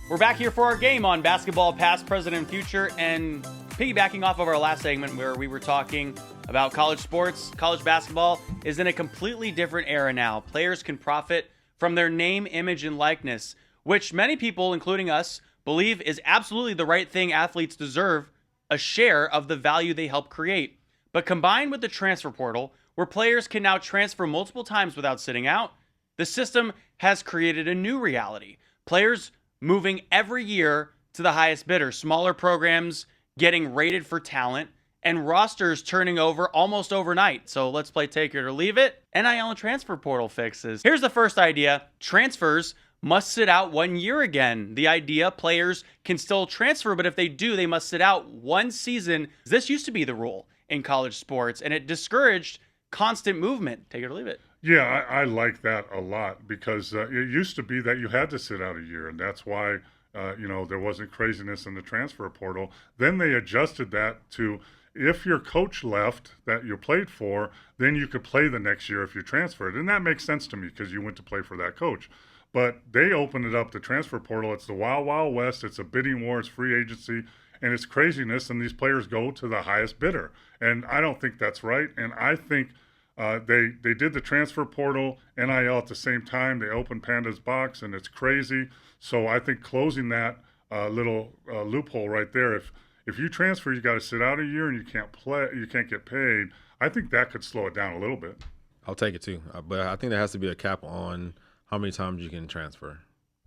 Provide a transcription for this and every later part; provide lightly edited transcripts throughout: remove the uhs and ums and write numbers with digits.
We're back here for our game on basketball past, present, and future, and piggybacking off of our last segment where we were talking about college sports. College basketball is in a completely different era now. Players can profit from their name, image, and likeness, which many people, including us, believe is absolutely the right thing. Athletes deserve a share of the value they help create. But combined with the transfer portal, where players can now transfer multiple times without sitting out, the system has created a new reality. Players moving every year to the highest bidder, smaller programs getting rated for talent, and rosters turning over almost overnight. So let's play take it or leave it. NIL and transfer portal fixes. Here's the first idea. Transfers must sit out 1 year again. The idea, players can still transfer, but if they do, they must sit out 1 season. This used to be the rule in college sports, and it discouraged constant movement. Take it or leave it. Yeah, I like that a lot because it used to be that you had to sit out a year, and that's why, there wasn't craziness in the transfer portal. Then they adjusted that to if your coach left that you played for, then you could play the next year if you transferred. And that makes sense to me because you went to play for that coach. But they opened it up, the transfer portal. It's the wild, wild west. It's a bidding war. It's free agency. And it's craziness, and these players go to the highest bidder. And I don't think that's right. And I think they did the transfer portal, NIL at the same time. They opened Panda's box, and it's crazy. So I think closing that little loophole right there, if you transfer, you got to sit out a year and you can't play, you can't get paid. I think that could slow it down a little bit. I'll take it too, but I think there has to be a cap on how many times you can transfer.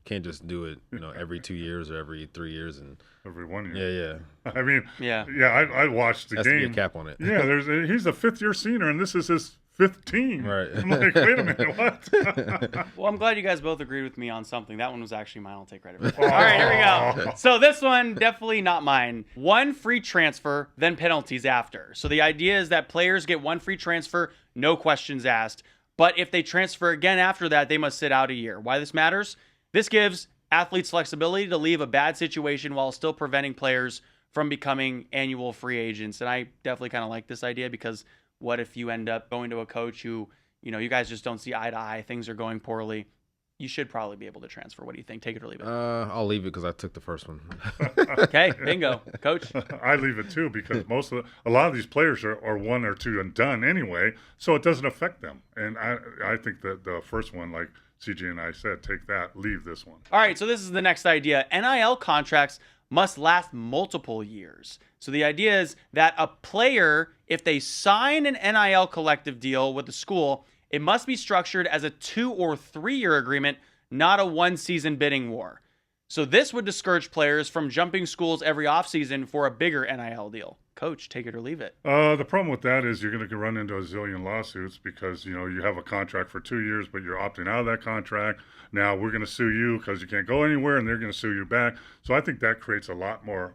Can't just do it, every 2 years or every 3 years and every 1 year. Yeah. I mean, I watched the has game. To be a cap on it. Yeah, he's a fifth-year senior, and this is his 5th team. Right. I'm like, wait a minute, what? Well, I'm glad you guys both agreed with me on something. That one was actually mine. I'll take credit for that. All right, here we go. So this one, definitely not mine. 1 free transfer, then penalties after. So the idea is that players get 1 free transfer, no questions asked. But if they transfer again after that, they must sit out a year. Why this matters? This gives athletes flexibility to leave a bad situation while still preventing players from becoming annual free agents. And I definitely kind of like this idea because what if you end up going to a coach who, you guys just don't see eye to eye, things are going poorly. You should probably be able to transfer. What do you think? Take it or leave it? I'll leave it because I took the first one. Okay, bingo. Coach? I leave it too because a lot of these players are 1 or 2 and done anyway, so it doesn't affect them. And I think that the first one, like CJ and I said, take that, leave this one. All right, so this is the next idea. NIL contracts must last multiple years. So the idea is that a player, if they sign an NIL collective deal with the school, it must be structured as a 2 or 3 year agreement, not a 1-season bidding war. So this would discourage players from jumping schools every offseason for a bigger NIL deal. Coach, take it or leave it. The problem with that is you're going to run into a zillion lawsuits because, you have a contract for 2 years, but you're opting out of that contract. Now we're going to sue you because you can't go anywhere, and they're going to sue you back. So I think that creates a lot more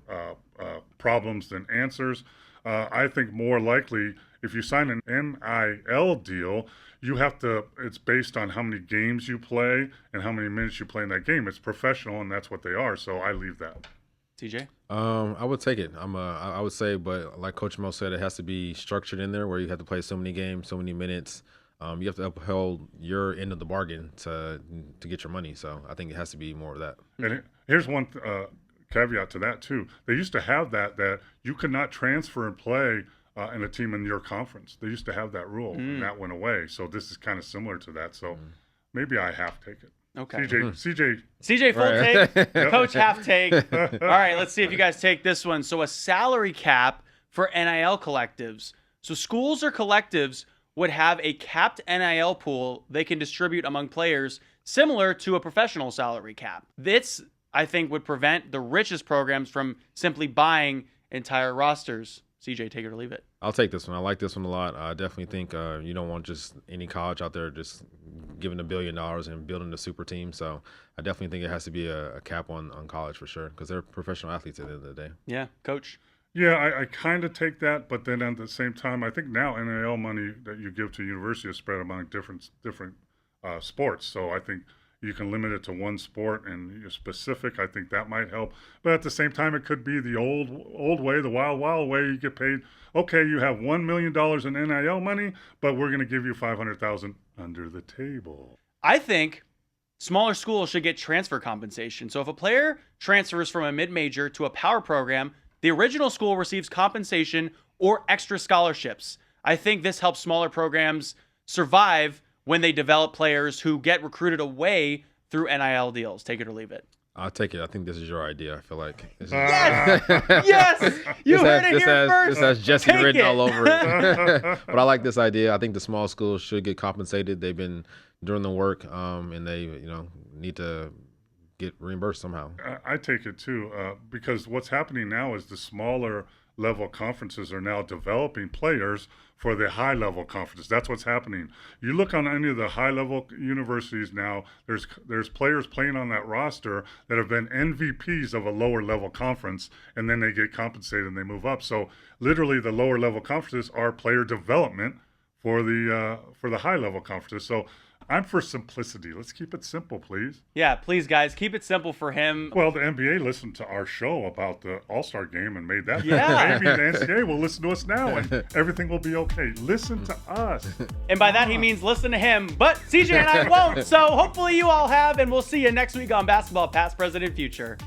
problems than answers. I think more likely if you sign an N.I.L. deal, it's based on how many games you play and how many minutes you play in that game. It's professional, and that's what they are. So I leave that. TJ? I would take it. I would say, but like Coach Mo said, it has to be structured in there where you have to play so many games, so many minutes. You have to uphold your end of the bargain to get your money. So I think it has to be more of that. And here's one caveat to that too. They used to have that you could not transfer and play in a team in your conference. They used to have that rule, and that went away. So this is kind of similar to that. So maybe I half take it. Okay. CJ full take, Coach half take. All right, let's see if you guys take this one. So a salary cap for NIL collectives. So schools or collectives would have a capped NIL pool they can distribute among players similar to a professional salary cap. This, I think, would prevent the richest programs from simply buying entire rosters. CJ, take it or leave it. I'll take this one. I like this one a lot. I definitely think you don't want just any college out there just giving $1 billion and building a super team. So I definitely think it has to be a cap on college for sure because they're professional athletes at the end of the day. Yeah, Coach? Yeah, I kind of take that, but then at the same time, I think now NIL money that you give to university is spread among different sports. So I think you can limit it to one sport and you're specific. I think that might help. But at the same time, it could be the old way, the wild way. You get paid. Okay, you have $1 million in NIL money, but we're going to give you $500,000 under the table. I think smaller schools should get transfer compensation. So if a player transfers from a mid-major to a power program, the original school receives compensation or extra scholarships. I think this helps smaller programs survive when they develop players who get recruited away through NIL deals. Take it or leave it. I'll take it. I think this is your idea. I feel like this is, Yes! You heard it here first. This has Jesse Take written it. all over it. But I like this idea. I think the small schools should get compensated. They've been doing the work, and they need to get reimbursed somehow. I take it too, because what's happening now is the smaller level conferences are now developing players for the high level conferences. That's what's happening. You look on any of the high level universities now, there's players playing on that roster that have been MVPs of a lower level conference, and then they get compensated and they move up. So literally the lower level conferences are player development for the high level conferences. So I'm for simplicity. Let's keep it simple, please. Yeah, please, guys, keep it simple for him. Well, the NBA listened to our show about the All-Star game and made that. Yeah. Maybe the NCAA will listen to us now and everything will be okay. Listen to us. And by that, he means listen to him. But CJ and I won't. So hopefully you all have, and we'll see you next week on Basketball Past, Present, and Future.